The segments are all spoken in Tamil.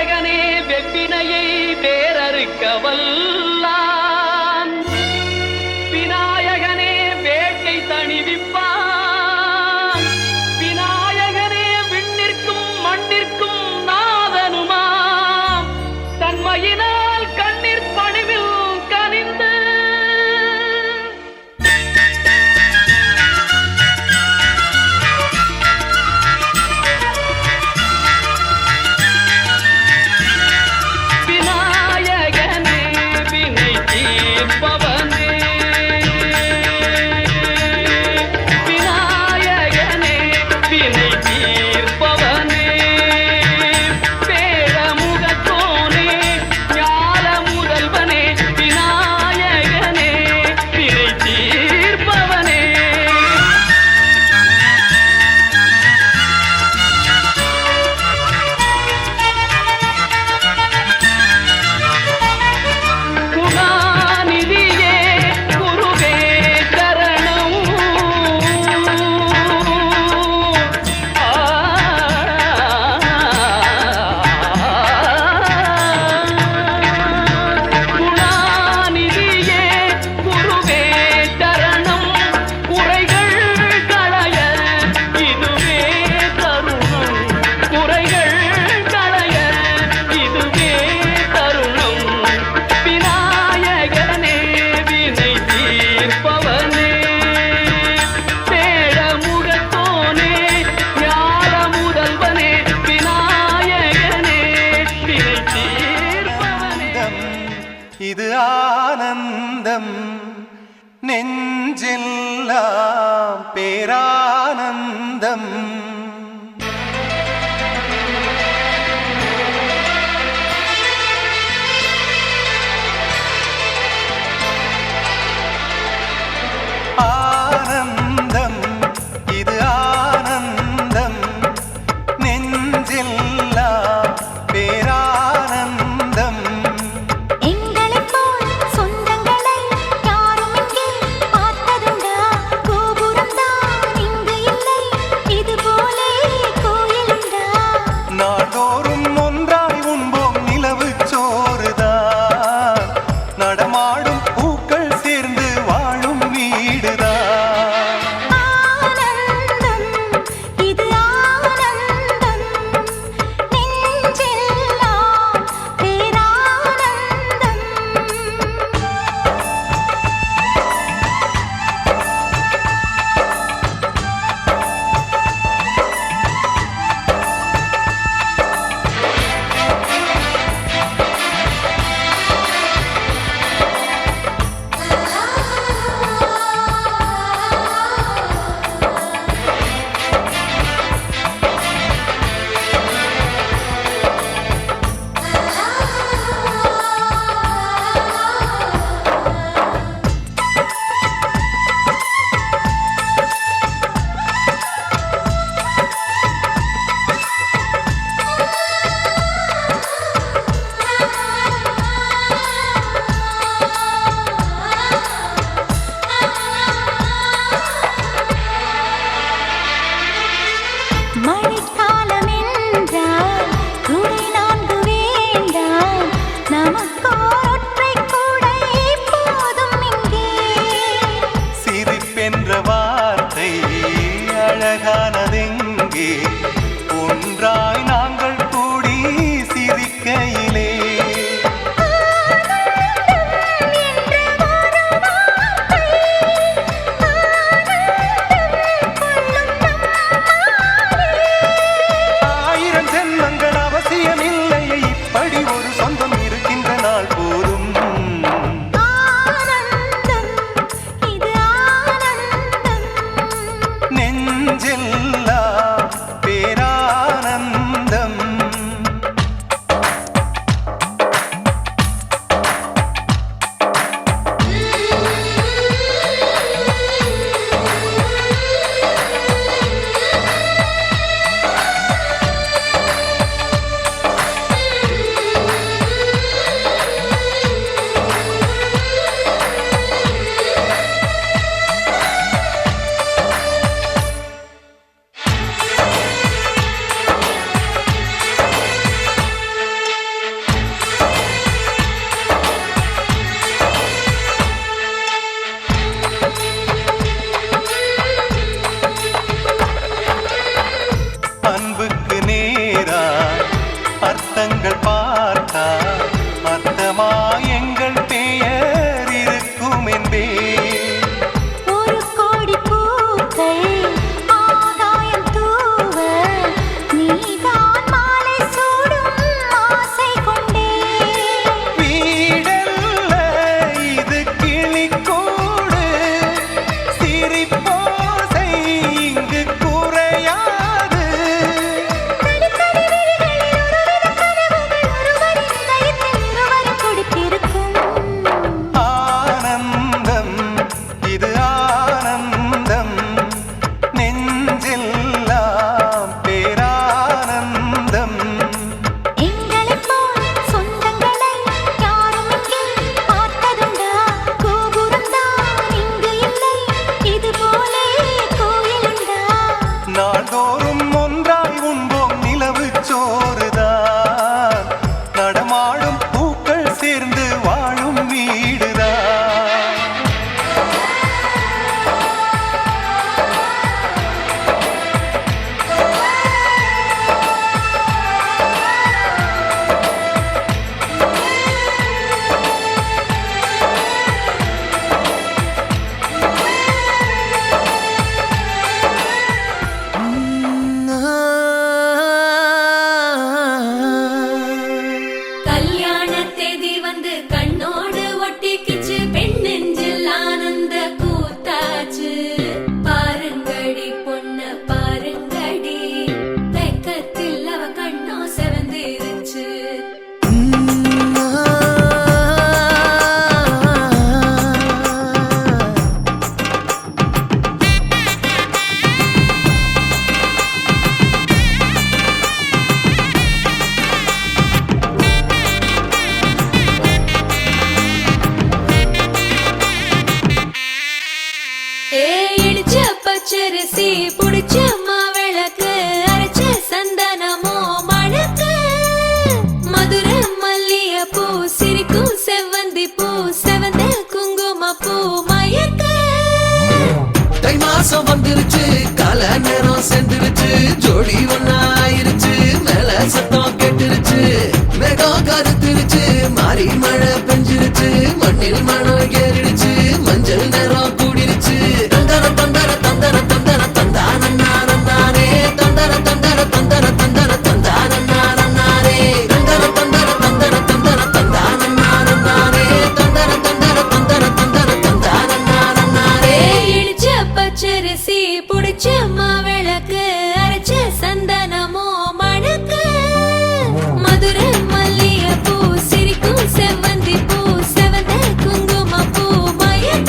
விநாயகனே வெப்பினையை வேறறுக்க வல்லான், விநாயகனே வேட்டை தணிவிப்பான், விநாயகனே விண்ணிற்கும் மண்ணிற்கும் நாதனுமாம், தன்மையினால் கண்ணீர் பணிவில் கனிந்து இது ஆனந்தம் நெஞ்செல்லாம் பேரானந்தம். ஆனந்தம் இது ஆனந்தம் நெஞ்செல்லாம் பேரானந்தம். இது அர்த்தங்கள் பார்த்தா அர்த்தமா எங்கள் பெயர் இருக்கும் என்பே ஒரு கோடி பூக்கள் ஆகாயம் தூவ நீதான் மாலை சூடும் ஆசை கொண்டே வீடல்ல இது கிளிக்கூடு சிரிப்போசை இங்கு குறையாது தனித்தனி விழிகளில் ஒருவித கனவுகள் ஒருவரின் இதயத்தில் இருவரும் கொடுத்திருக்கும் ஆனந்தம் இது ஆனந்தம் நெஞ்செல்லாம் பேரானந்தம் எங்களைப் போல் சொந்தங்களை யாரும் இங்கே பார்த்ததுண்டா கோபுரம்தான் இங்கு இல்லை இது போலே கோயிலுண்டா நாள்தோறும் ஒன்றாய் உண்போம் நிலவு சோறுதான் நடமாடும் பூக்கள் சேர்ந்து வாழும் வீடுதான் கல்யாண தேதி வந்து கண்ணோடு ஒட்டிக்கிச்சு பெண் நெஞ்சில் ஆனந்த கூத்தாச்சு பாருங்கடி பொண்ண பாருங்கடி வெக்கத்தில் அவ கண்ணோ செவந்திருச்சு இடிச்ச பச்சரிசி புடிச்ச மாவிளக்கு அரைச்ச சந்தனமோ மணக்கு மதுரை மல்லிய பூ சிரிக்கும் செவ்வந்தி பூ செவந்த குங்கும பூ மயக்க தை மாசம் வந்துருச்சு கால நேரம் சென்றுருச்சு ஜோடி ஒன்னாயிருச்சு மேல சத்தம் கேட்டுருச்சு மேகம் கருத்துருச்சு மாறி மழை பெஞ்சிருச்சு மண்ணில் மணம் ஏறிடுச்சு மஞ்சள் நேரம் கூடிருச்சு தந்தர தந்தர தந்தர தந்தர தந்தான நானே தந்தர தந்தர தந்தர தந்தர தந்தான நானே தந்தர தந்தர தந்தர தந்தர தந்தான நானே தந்தர தந்தர தந்தர தந்தர தந்தான நானே இடிச்ச பச்சரிசி புடிச்ச மாவிளக்கு அரைச்ச சந்தனமோ மணக்கு மதுரை மல்லிய பூ சிரிக்கும் செவ்வந்தி பூ செவந்த குங்கும பூ மயக்க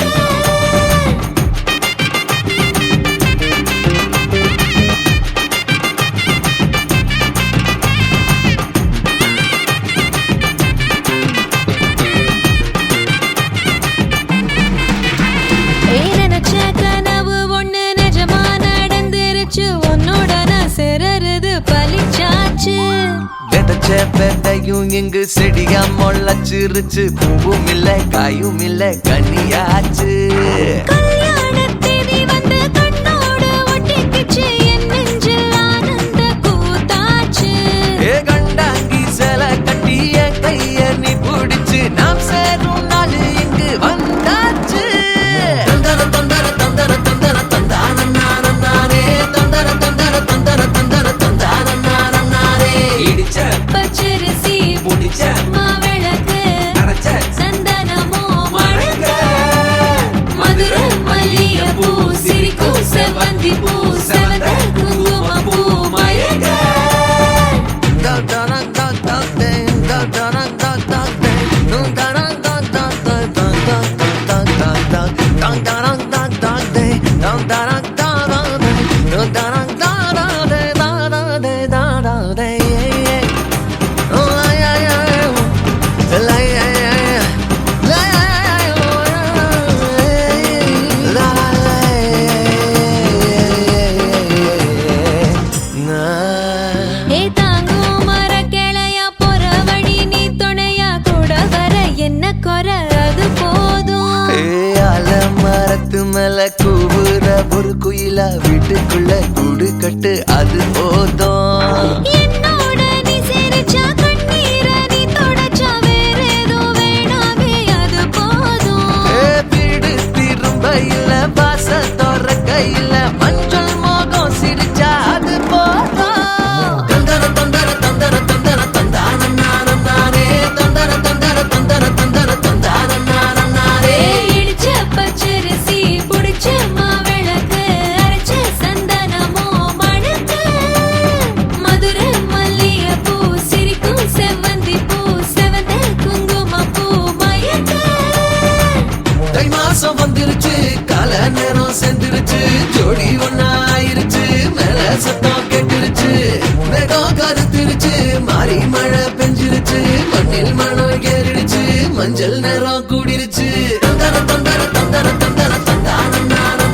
நினைச்ச கனவு ஒண்ணு நிஜமா நடந்துருச்சு உன்னோட நான் சிறருது பலிச்சாச்சு விதைச்ச விதையும் இங்கு செடியா முளைச்சிருச்சு பூவும் இல்ல காயும் இல்ல கனியாச்சு கல்யாண தேதி வந்து கண்ணோடு ஒட்டிக்கிச்சு என் நெஞ்சில் ஆனந்த கூத்தாச்சு ஏ கண்டாங்கி சில கட்டி என் கைய நீ பிடிச்சு நாம் சேரும் நாள் இங்கு வந்தாச்சு தந்தர தந்தர தந்தர தந்தர தந்தான நானே தந்தர தந்தர தந்தர தந்தர தந்தான நானே இடிச்ச பச்சரிசி புடிச்ச மாவிளக்கு அரைச்ச சந்தனமோ மணக்க மதுரை மல்லிய பூ சிரிக்கும் செவ்வந்தி பூ செவந்த குங்கும பூ மயக்க ஏ தாங்கும் மர கிளையா போற வழி நீ துணையா கூட வர என்ன குறை அது போதும் மரத்து மேல கூவுற ஒரு குயிலா வீட்டுக்குள்ள கூடு கட்டு அது போதும் என்னோட நீ சிரிச்சா கண்ணு மேகம் கருத்திருச்சு மாறி மழை பெஞ்சிருச்சு மண்ணில் மணம் ஏறிடுச்சு மஞ்சள் நேரம் கூடிருச்சு தந்தர தந்தர தந்தர தந்தர தந்தான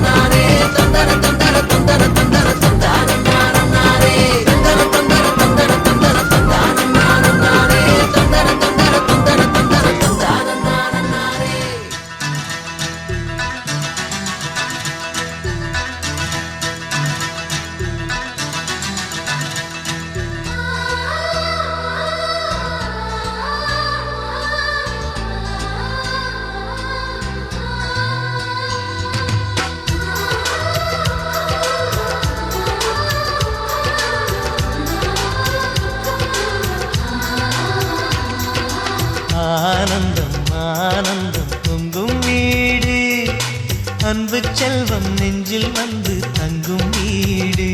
நானே தந்தர தந்தர தந்தர தந்தர தந்தான நானே தந்தர தந்தர தந்தர தந்தர தந்தான நானே தந்தர தந்தர தந்தர தந்தர தந்தான நானே ஆனந்தம் ஆனந்தம் பொங்கும் வீடு அன்பு செல்வம் நெஞ்சில் வந்து தங்கும் வீடு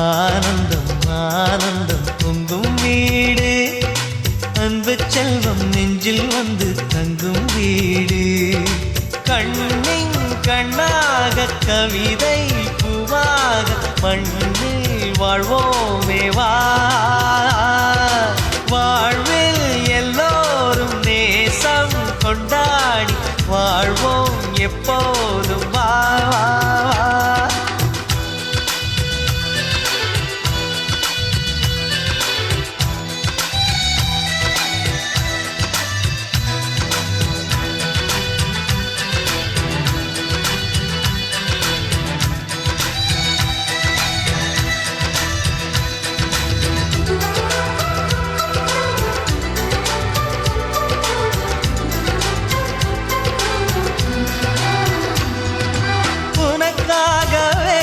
ஆனந்தம் ஆனந்தம் பொங்கும் வீடு அன்பு செல்வம் நெஞ்சில் வந்து தங்கும் வீடு கண்ணின் கண்ணாக கவிதை பூவாக மண்ணில் வாழ்வோமே வா வாழ்வில் எல்லோரும் நேசம் கொண்டாடி வாழ்வோம் எப்போதும் வா வா வா உனக்காகவே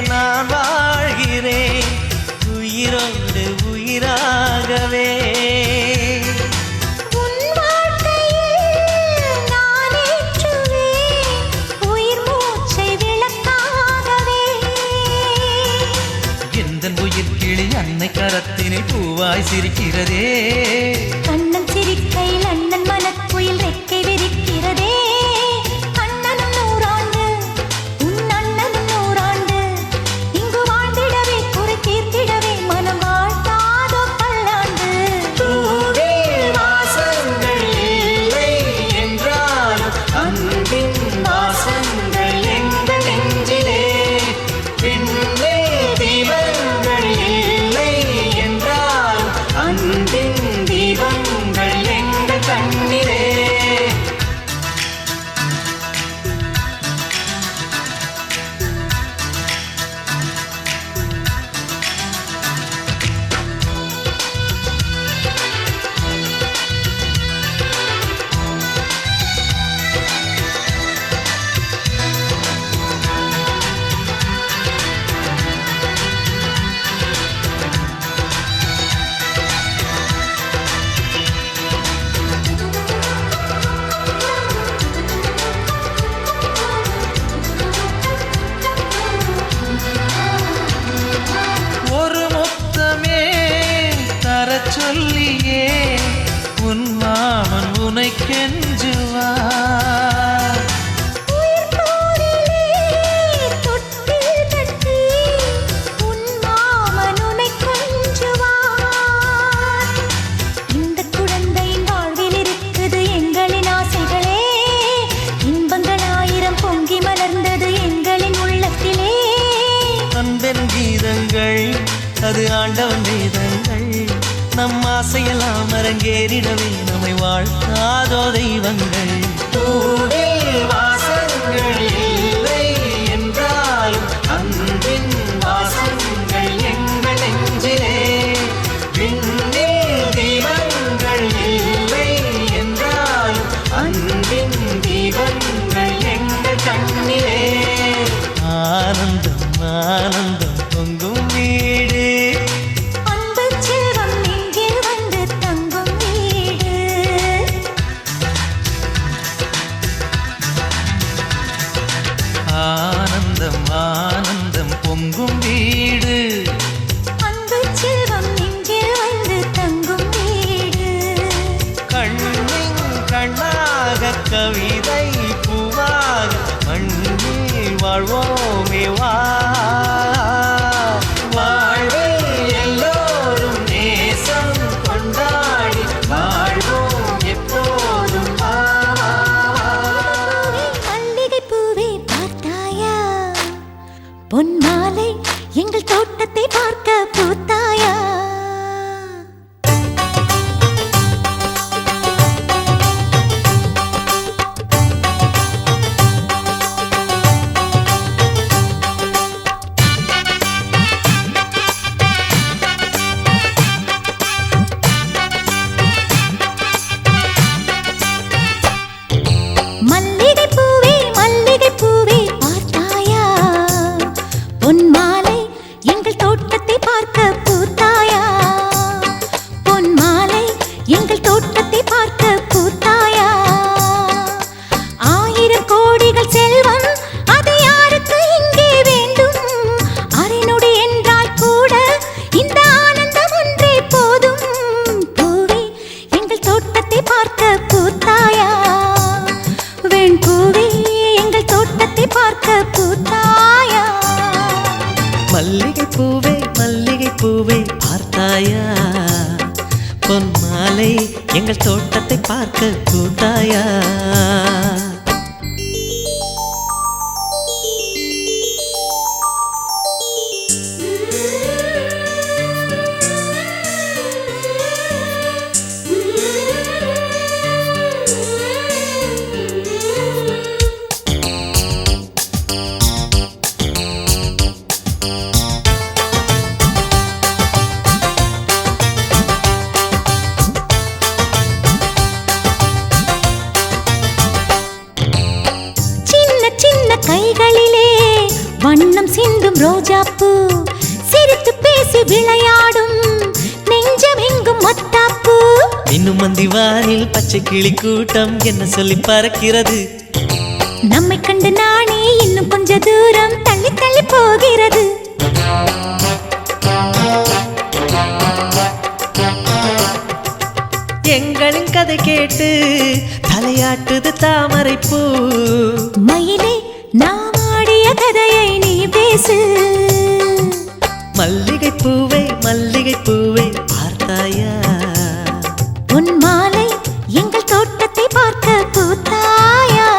நான் வாழ்கிறேன் உயிரோடு உயிராகவே உன் வாழ்க்கையில் நான் ஏற்றுவேன் உயிர் மூச்சை விளக்காகவே எந்தன் உயிர் கிளி அன்னை கரத்தினில் பூவாய் சிரிக்கிறதே கண்ணன் சிரிக்கையில் அண்ணன் மனக்குயில் ரெக்கை விரிக்கிறதே அண்ணனும் நூறாண்டு உன் அண்ணனும் நூறாண்டு இங்கு வாழ்ந்திடவே குறை தீர்த்திடவே மனம் வாழ்த்தாதோ பல்லாண்டு பூவில் வாசங்கள் இல்லை என்றாலும் அன்பின் வாசங்கள் எங்கள் நெஞ்சிலே விண்ணில் தீபங்கள் இல்லை என்றாலும் அன்பின் தீபங்கள் எங்கள் கண்ணிலே ஒரு முத்தமே தரச் சொல்லியே உன் மாமன் உனை கெஞ்சுவார் உயிர் போரிலே தொட்டில் கட்டி உன் மாமன் உன்னை கொஞ்சுவார் இந்த குழந்தையின் வாழ்வில் இருக்குது எங்களின் ஆசைகளே இன்பங்கள் ஆயிரம் பொங்கி மலர்ந்தது எங்களின் உள்ளத்திலே அன்பென் கீதங்கள் அது ஆண்டவன் வேதங்கள் நம் ஆசையெல்லாம் அரங்கேறிடவே நம்மை வாழ்த்தாதோ தெய்வங்கள் பூவில் வாசங்கள் இல்லை என்றாலும் அன்பின் வாசங்கள் எங்கள் நெஞ்சிலே விண்ணில் தீபங்கள் இல்லை என்றாலும் அன்பின் தீபங்கள் எங்கள் கண்ணிலே ஆனந்தம் ஆனந்தம் பொங்கும் வீடு அன்பு செல்வம் நெஞ்சில் வந்து தங்கும் வீடு வாழ்வோமே வா வாழ்வில் எல்லோரும் நேசம் கொண்டாடி வாழ்வோம் எப்போதும் வா மல்லிகை பூவே பார்த்தாயா பொன் மாலை எங்கள் தோட்டத்தை பார்க்க பூத்தாயா மல்லிகை பூவே பார்த்தாயா பொன் மாலை எங்கள் தோட்டத்தை பார்க்க பூத்தாயா பொன் மாலை எங்கள் தோட்டத்தை பார்க்க பூத்தாயா ஆயிரம் கோடிகள் செல்வம் அது யாருக்கு இங்கே வேண்டும் அரைநொடி என்றால் கூட இந்த ஆனந்தம் ஒன்றே போதும் பூவே எங்கள் தோட்டத்தை பார்க்க பூத்தாயா வெண் பூவே எங்கள் தோட்டத்தை பார்க்க பூத்தாயா மல்லிகை பூவே பார்த்தாயா பொன் மாலை எங்கள் தோட்டத்தை பார்க்க பூத்தாயா கைகளிலே வண்ணம் சிந்தும் ரோஜாப்பூ சிரித்து பேசி விளையாடும் நெஞ்சம் எங்கும் மத்தாப்பூ இன்னும் மந்திவானில் பச்சை கிளி கூட்டம் என்ன சொல்லி பறக்கிறது நம்மை கண்டு நானே இன்னும் கொஞ்ச தூரம் தள்ளி தள்ளி போகிறது எங்களின் கதை கேட்டு தலையாட்டுது தாமரை பூ மயிலே நாம் ஆடிய கதையை நீ பேசு மல்லிகை பூவே பார்த்தாயா பொன் மாலை எங்கள் தோட்டத்தை பார்க்க பூத்தாயா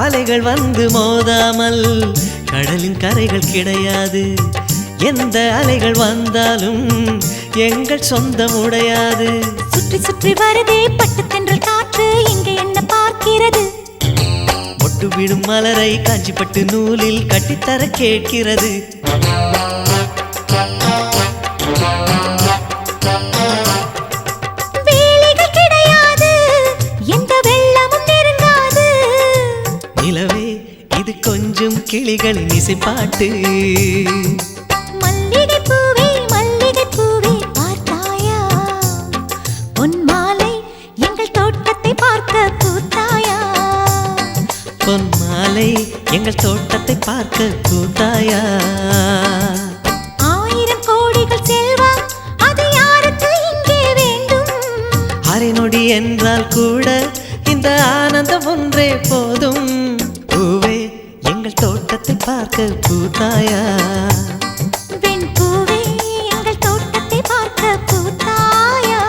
அலைகள் வந்து மோதாமல் கடலின் கரைகள் கிடையாது எந்த அலைகள் வந்தாலும் எங்கள் சொந்தம் உடையாது சுற்றி சுற்றி வருதே பட்டு தென்றல் காற்று இங்கே என்ன பார்க்கிறது மொட்டு விடும் மலரை காஞ்சிப்பட்டு நூலில் கட்டித்தர கேட்கிறது வேலிகள் கிடையாது எந்த வெள்ளமும் நெருங்காது நிலவே இது கொஞ்சம் கிளிகளின் இசைப்பாட்டு மல்லிகை பூவே பார்த்தாயா பொன் மாலை எங்கள் தோட்டத்தை பார்க்க பூத்தாயா பொன் மாலை எங்கள் தோட்டத்தை பார்க்க பூத்தாயா ஆயிரம் கோடிகள் செல்வம் அது யாருக்கு இங்கே வேண்டும் அரை நொடி என்றால் கூட இந்த ஆனந்தம் ஒன்றே போதும் பூவே எங்கள் தோட்டத்தை பார்க்க பூத்தாயா வெண் பூவே எங்கள் தோட்டத்தை பார்க்க பூத்தாயா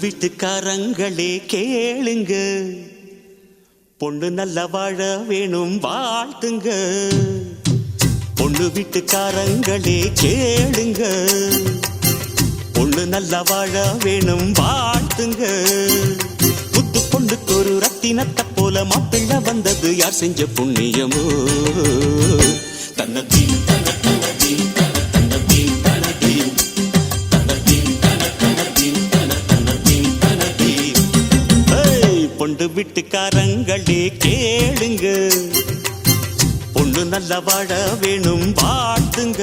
வீட்டுக்காரங்களே கேளுங்க, பொண்ணு நல்ல வாழ வேணும் வாழ்த்துங்க. பொண்ணு வீட்டுக்காரங்களே கேளுங்க, பொண்ணு நல்ல வாழ வேணும் வாழ்த்துங்க. முத்து பொண்ணுக்கு ஒரு ரத்தினத்தை போல மாப்பிள்ளை வந்தது யார் செஞ்ச புண்ணியமோ. தன்னதீன் தன தன்னதீன் தன தன்னதீன் தனதீன் தன்னதீன் தன தன்னதீன் தன தன்னதீன் தனதீன். பொண்ணு வீட்டுக்காரங்களே கேளுங்க, பொண்ணு நல்ல வாழ வேணும் வாழ்த்துங்க.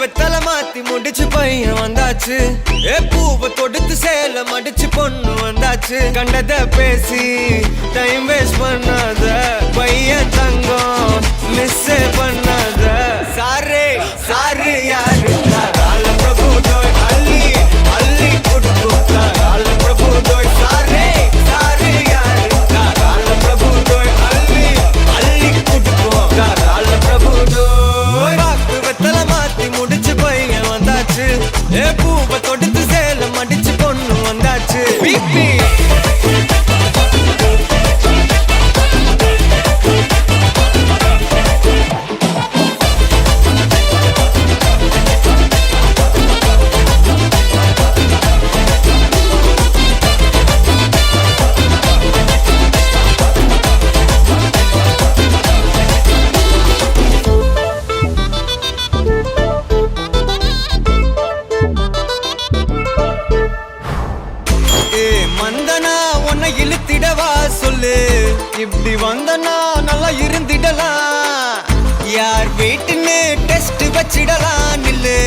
வெத்தல மாத்தி முடிச்சு பையன் வந்தாச்சு பூவை தொடுத்து சேல மடிச்சு பொண்ணு வந்தாச்சு கண்டத பேசி டைம் வேஸ்ட் பண்ணாத பையன் தங்கம் மிஸ் பண்ணாத சாரே சாரு யாரு கால பிரபு தோய் அள்ளி அள்ளி குடுக்கு கால பிரபு தோய் சாரே சாரு யாரு கால பிரபு தோய் அள்ளி அள்ளி குடுக்கு கால பிரபு தோய் வெத்தல மாத்தி முடிச்சு பையன் வந்தாச்சு பூவை தொடுத்து சேல மடிச்சு பொண்ணு வந்தாச்சு பிபி வந்தனா உன்னை இழுத்திடவா சொல்லு இப்படி வந்தனா நல்லா இருந்திடலாம் யார் வீட்டுன்னு டெஸ்ட் வச்சிடலாம் நில்லு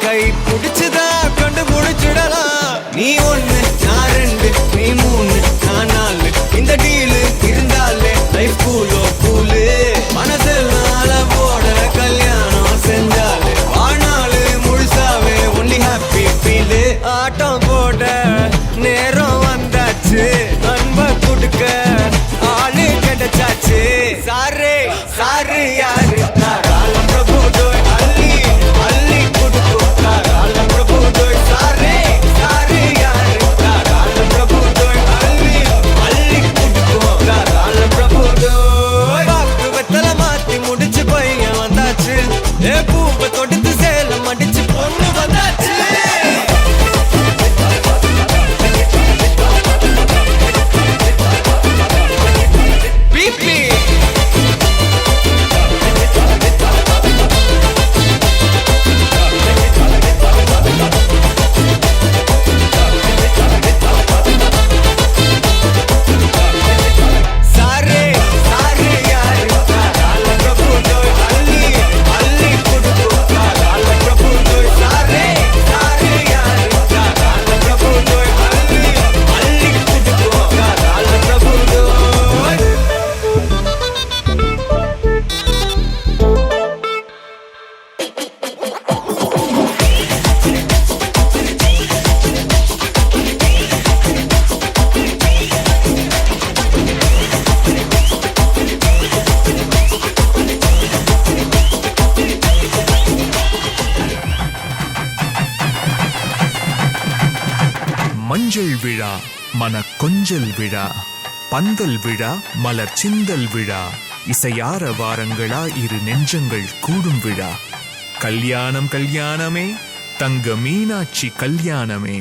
கை பிடிச்சுதா கொண்டு முடிச்சிடலாம் நீ ஒண்ணு நான் ரெண்டு நீ மூணு நான் நாலு இந்த டீலு இருந்தாலே லைஃப் கூலோ கூலு மனசெல்லாம் போட கல்யாணம் செஞ்சாலே ஆனாலு முழுசாவே ஒன்லி ஹாப்பி ஃபீலு ஆட்டம் போட நேரம் வந்தாச்சு அன்ப கொடுக்க ஆளு கிடைச்சாச்சு சாரே சாரு யாரு கால பிரபு தோய் அள்ளி அள்ளி கொடுக்கு கால பிரபு தோய் சாரே சாரு யாரு கால பிரபு தோய் அள்ளி அள்ளி கொடுக்கு கால பிரபு தோய் பாக்கு வெத்தல மாத்தி முடிச்சு பையன் வந்தாச்சு பூவை தொடுத்து சேல மடிச்சு பொண்ணு வந்தாச்சு மஞ்சள் விழா மன கொஞ்சல் விழா பந்தல் விழா மலர் சிந்தல் விழா இசையார வாரங்களா இரு நெஞ்சங்கள் கூடும் விழா கல்யாணம் கல்யாணமே தங்க மீனாட்சி கல்யாணமே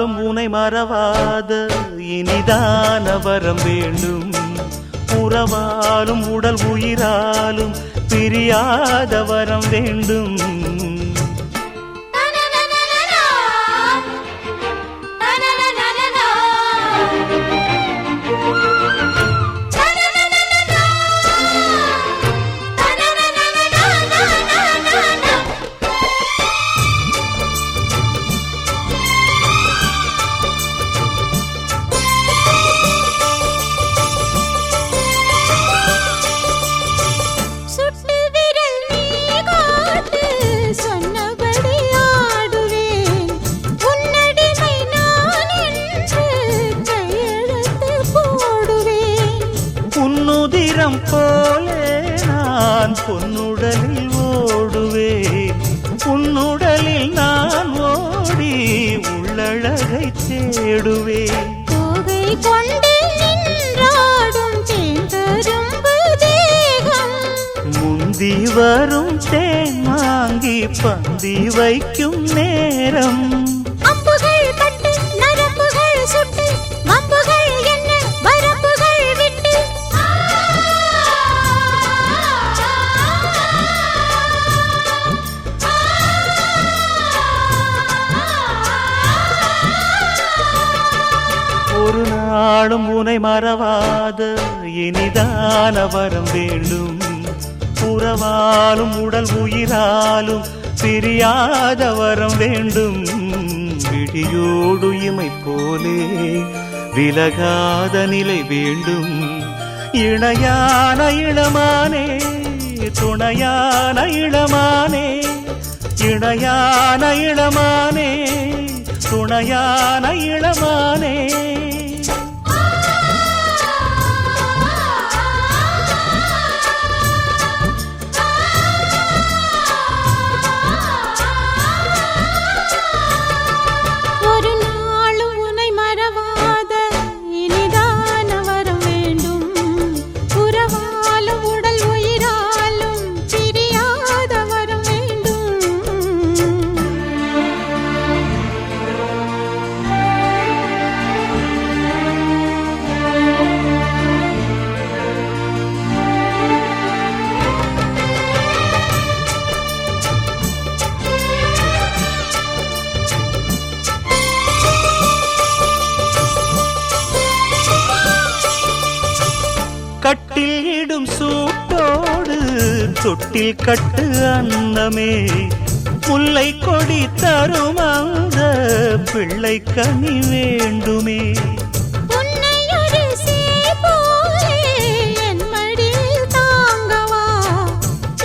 நாளும் உனை மறவாத இனிதான வரம் வேண்டும். உறவாலும் உடல் உயிராலும் பிரியாத வரம் வேண்டும். உன்னுதிரம் போலே நான் பொன்னுடலில் ஓடுவேன். உன்னுடலில் நான் ஓடி உள்ளழகை தேடுவேன். தோகை கொண்டு நின்றாடும் தேங்கரும்பு தேகம், முந்தி வரும் தேன் வாங்கி பந்தி வைக்கும் நேரம். அம்புகள் பட்டு நரம்புகள் சுட்டு வம்புகள் என்ன வரம்புகள் விட்டு ஒரு நாளும் உனை மறவாத இனிதான வரம் வேண்டும். உறவாலும் உடல் உயிராலும் பிரியாத வரம் வேண்டும். விடியோடு இமை போலே விலகாத நிலை வேண்டும். இணையான இளமானே துணையான இளமானே, இணையான இளமானே துணையான இளமானே. ஒரு நாளும் உனை மறவாத இனிதான வரம் வேண்டும். உறவாலும் உடல் உயிராலும் பிரியாத வரம் வேண்டும். கட்டில் இடும் சூட்டோடு தொட்டில் கட்டு அன்னமே, முல்லை கொடி தரும் அந்த பிள்ளை கனி வேண்டுமே. உன்னை ஒரு சேய் போலே என் மடியில் தாங்கவா,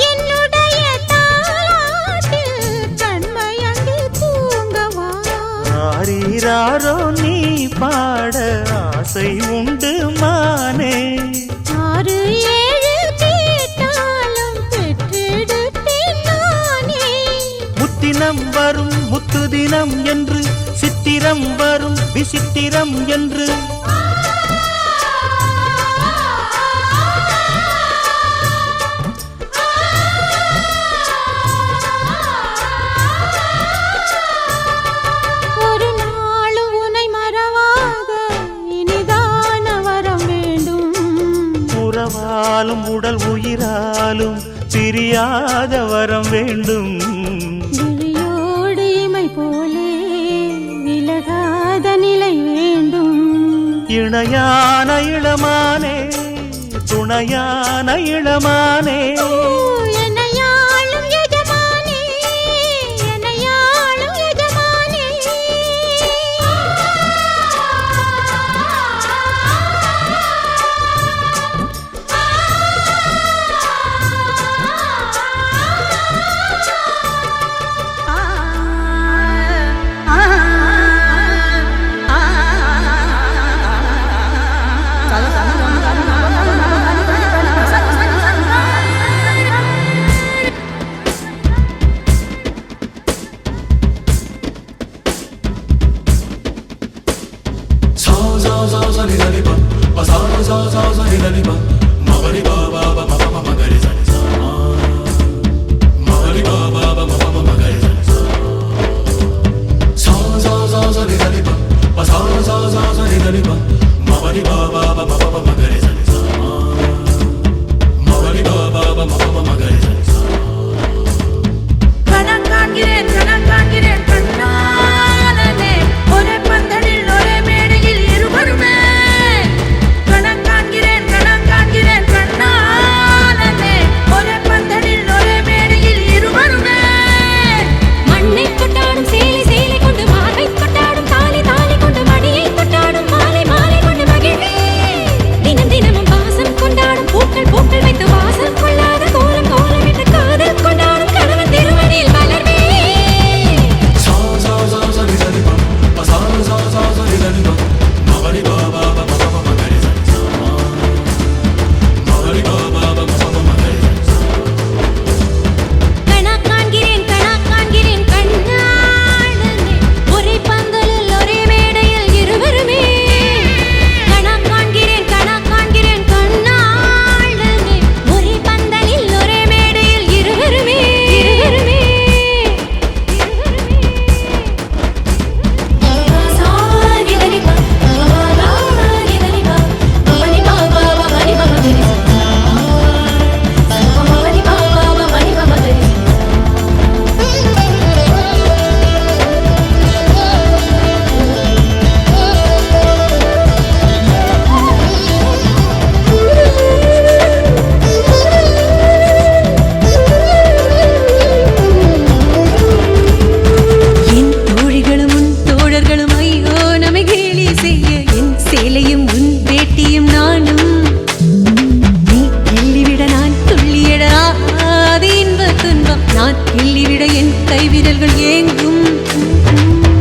என்னுடைய தாலாட்டில் கண்மயங்கி தூங்கவா. ஆரீராரோ நீ பாட ஆசை உண்டு மானே. 6 7 கேட்டாலும் பெற்றெடுப்பேன் நானே. முத்தினம் வரும் முத்து தினம் என்று, சித்திரம் வரும் விசித்திரம் என்று. ஒரு நாளும் உனை மறவாத இனிதான வரம் வேண்டும். உறவாலும் உடல் உயிராலும் பிரியாத வரம் வேண்டும். விழியோடு இமை போலே விலகாத நிலை வேண்டும். இணையான இளமானே துணையான இளமானே. என்னையாளும் எஜமானே, என்னையாளும் எஜமானே. எங்கும்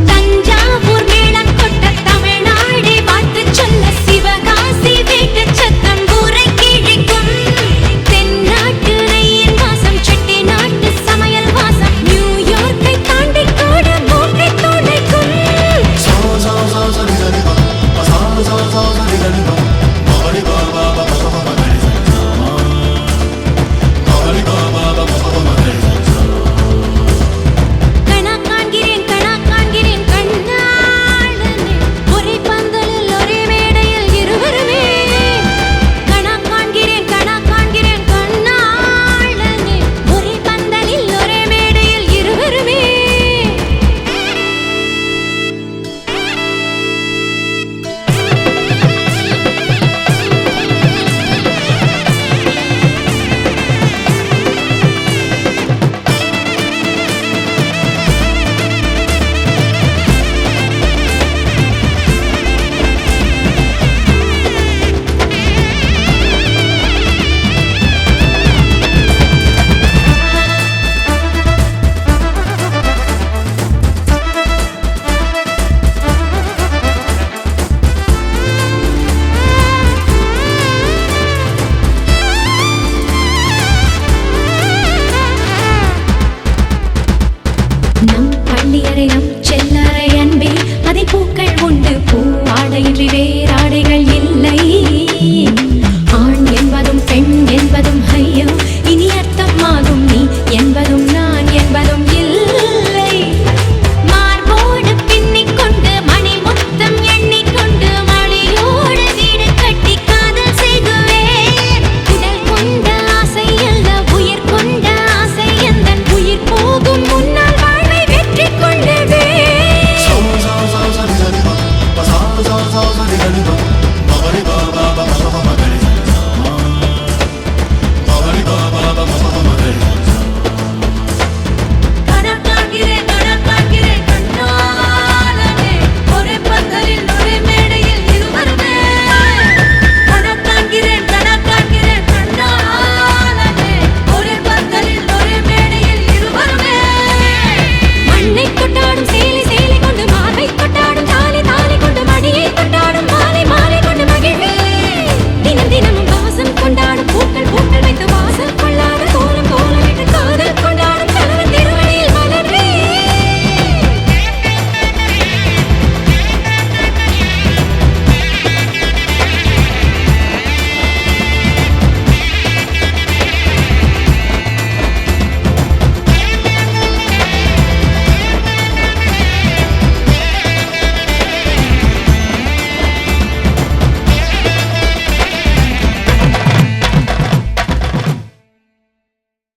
தஞ்சாவூர் மேளம் கொட்ட தமிழ்நாடே வாழ்த்து சொல்ல சிவகாசி வீட்டு சத்தம் ஊரை கிழிக்கும் தென்னாட்டு நெய்யின் வாசம் செட்டி நாட்டு சமையல் வாசம் நியூயார்க்கை தாண்டி கூட மூக்கை துடைக்கும் கணா காண்கிறேன் கண்ணாளனே ஒரே பந்தலில் ஒரே மேடையில் இருவருமே கணா காண்கிறேன் கண்ணாளனே ஒரே பந்தலில் ஒரே மேடையில் இருவருமே நம் பள்ளியறை நம் செல்லறை அன்பே அதில் பூக்கள் உண்டு பூ ஆடையின்றி வேறாடைகள் இல்லை